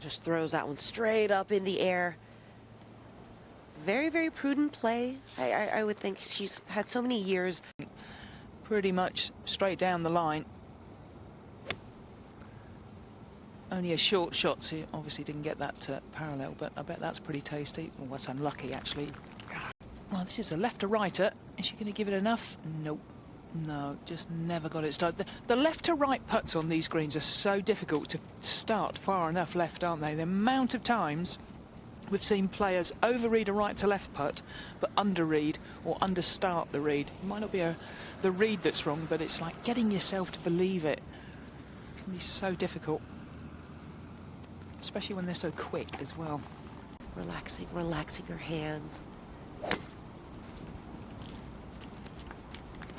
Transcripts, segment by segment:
Just throws that one straight up in the air. Very, very prudent play. I would think she's had so many years. Pretty much straight down the line. Only a short shot, so you obviously didn't get that parallel, but I bet that's pretty tasty. Well, that's unlucky, actually. Well, this is a left to righter. Is she going to give it enough? Nope. No, just never got it started. The left to right putts on these greens are so difficult to start far enough left, aren't they? The amount of times we've seen players overread a right to left putt, but underread or understart the read. It might not be the read that's wrong, but it's like getting yourself to believe it. It can be so difficult, especially when they're so quick as well. Relaxing her hands.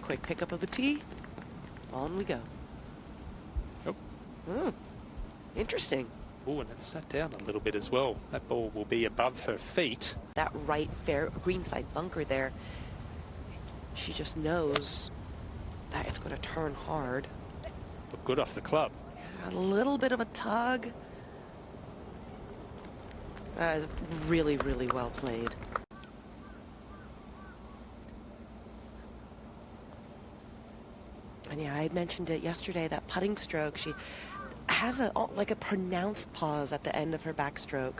Quick pickup of the tee. On we go. Oh. Interesting. Oh, and it's sat down a little bit as well. That ball will be above her feet. That right fair greenside bunker there. She just knows that it's going to turn hard. Look good off the club. A little bit of a tug. That is really, really well played. And yeah, I mentioned it yesterday, that putting stroke, she has like a pronounced pause at the end of her backstroke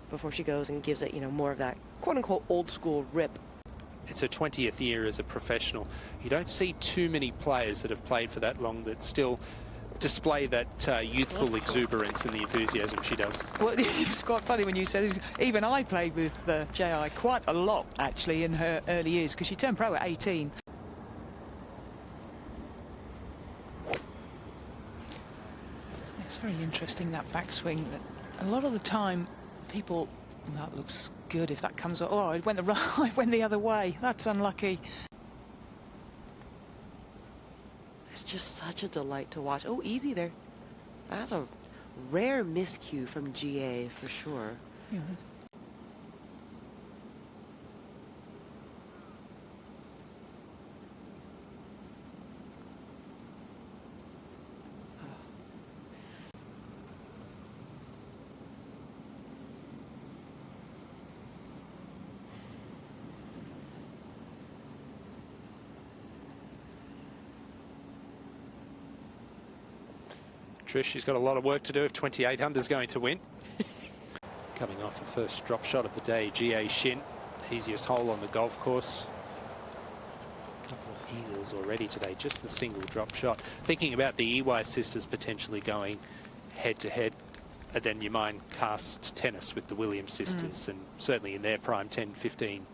before she goes and gives it, you know, more of that quote-unquote old-school rip. It's her 20th year as a professional. You don't see too many players that have played for that long that still display that youthful exuberance and the enthusiasm she does. Well, it's quite funny when you said it. Even I played with Jiyai quite a lot, actually, in her early years, because she turned pro at 18. It's very interesting, that backswing. A lot of the time, people, that looks good if that comes up. Oh, it went the other way. That's unlucky. It's just such a delight to watch. Oh, easy there. That's a rare miscue from Jiyai for sure. Yeah. Trish, she's got a lot of work to do if 28 under's going to win. Coming off the first drop shot of the day, Jiyai Shin, easiest hole on the golf course. A couple of eagles already today, just the single drop shot. Thinking about the Ewai sisters potentially going head-to-head, and then your mind casts to tennis with the Williams sisters, and certainly in their prime 10, 15.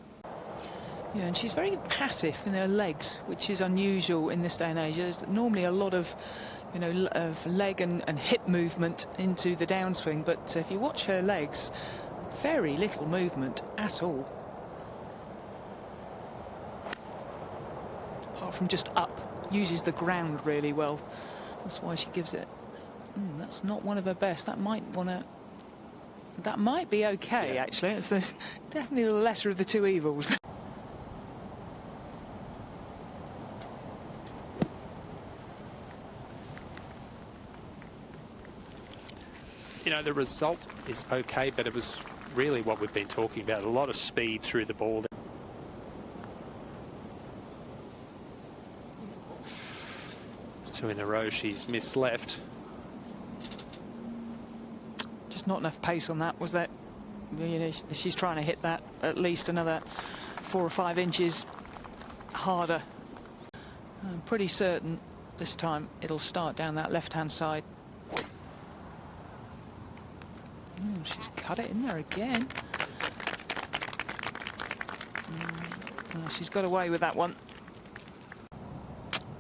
Yeah, and she's very passive in her legs, which is unusual in this day and age. There's normally a lot of, you know, of leg and hip movement into the downswing, but if you watch her legs, very little movement at all. Apart from just up, uses the ground really well. That's why she gives it. That's not one of her best. That might be okay, actually. It's definitely the lesser of the two evils. You know, the result is okay, but it was really what we've been talking about. A lot of speed through the ball. Two in a row she's missed left. Just not enough pace on that, was that? You know, she's trying to hit that at least another 4 or 5 inches harder. I'm pretty certain this time it'll start down that left-hand side. She's cut it in there again. Well, she's got away with that one.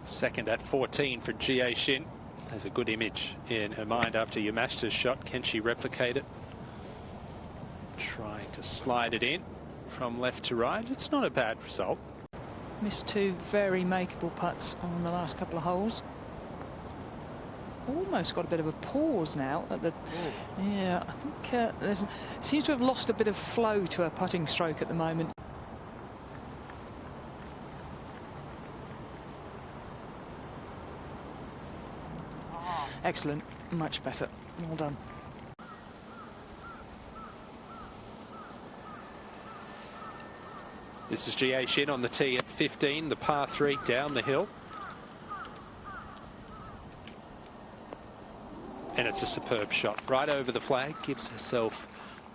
Second at 14 for Jiyai Shin. There's a good image in her mind after your Masters shot. Can she replicate it? Trying to slide it in from left to right. It's not a bad result. Missed 2 very makeable putts on the last couple of holes. Almost got a bit of a pause now at the. Yeah, I think seems to have lost a bit of flow to her putting stroke at the moment. Excellent, much better. Well done. This is Jiyai Shin on the tee at 15, the par 3 down the hill. And it's a superb shot. Right over the flag, gives herself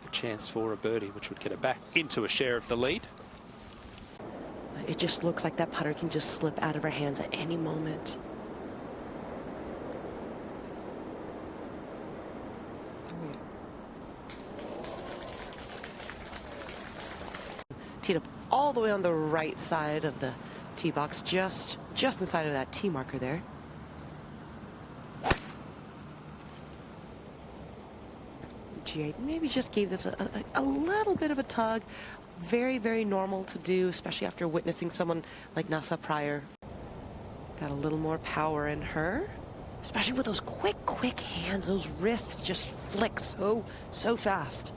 a chance for a birdie, which would get her back into a share of the lead. It just looks like that putter can just slip out of her hands at any moment. Teed up all the way on the right side of the tee box, just inside of that tee marker there. Jiyai maybe just gave this a little bit of a tug. Very, very normal to do, especially after witnessing someone like Nasa prior. Got a little more power in her, especially with those quick hands. Those wrists just flick so fast.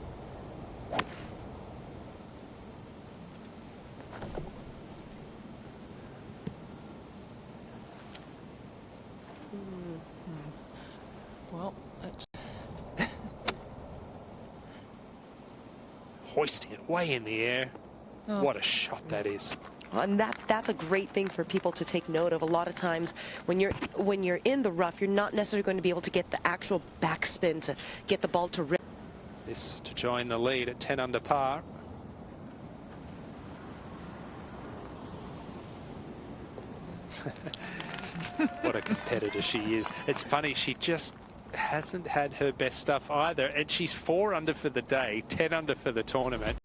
Well, that's... Hoisting it way in the air. Oh. What a shot that is. And that's a great thing for people to take note of. A lot of times when you're in the rough, you're not necessarily going to be able to get the actual backspin to get the ball to rip. This to join the lead at 10 under par. What a competitor she is. It's funny, she just hasn't had her best stuff either, and she's 4 under for the day, 10 under for the tournament.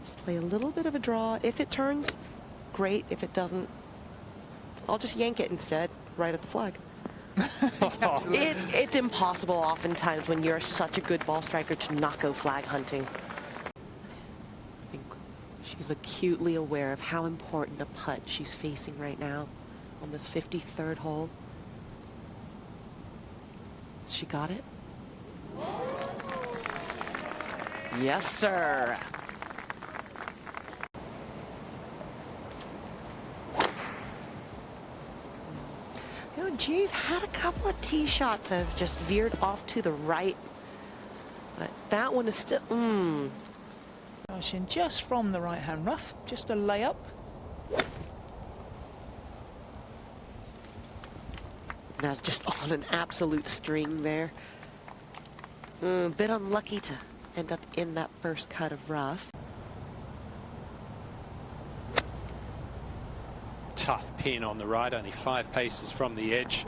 Just play a little bit of a draw. If it turns, great. If it doesn't, I'll just yank it instead, right at the flag. It's impossible oftentimes when you're such a good ball striker to not go flag hunting. I think she's acutely aware of how important a putt she's facing right now on this 53rd hole. She got it? Yes, sir. You know, Jiyai's had a couple of tee shots that have just veered off to the right. But that one is still, Shin just from the right-hand rough, just a layup. That's just on an absolute string there. A bit unlucky to end up in that first cut of rough. Tough pin on the right, only 5 paces from the edge.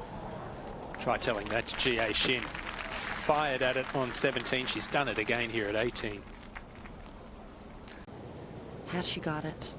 Try telling that to Jiyai Shin. Fired at it on 17. She's done it again here at 18. Has she got it?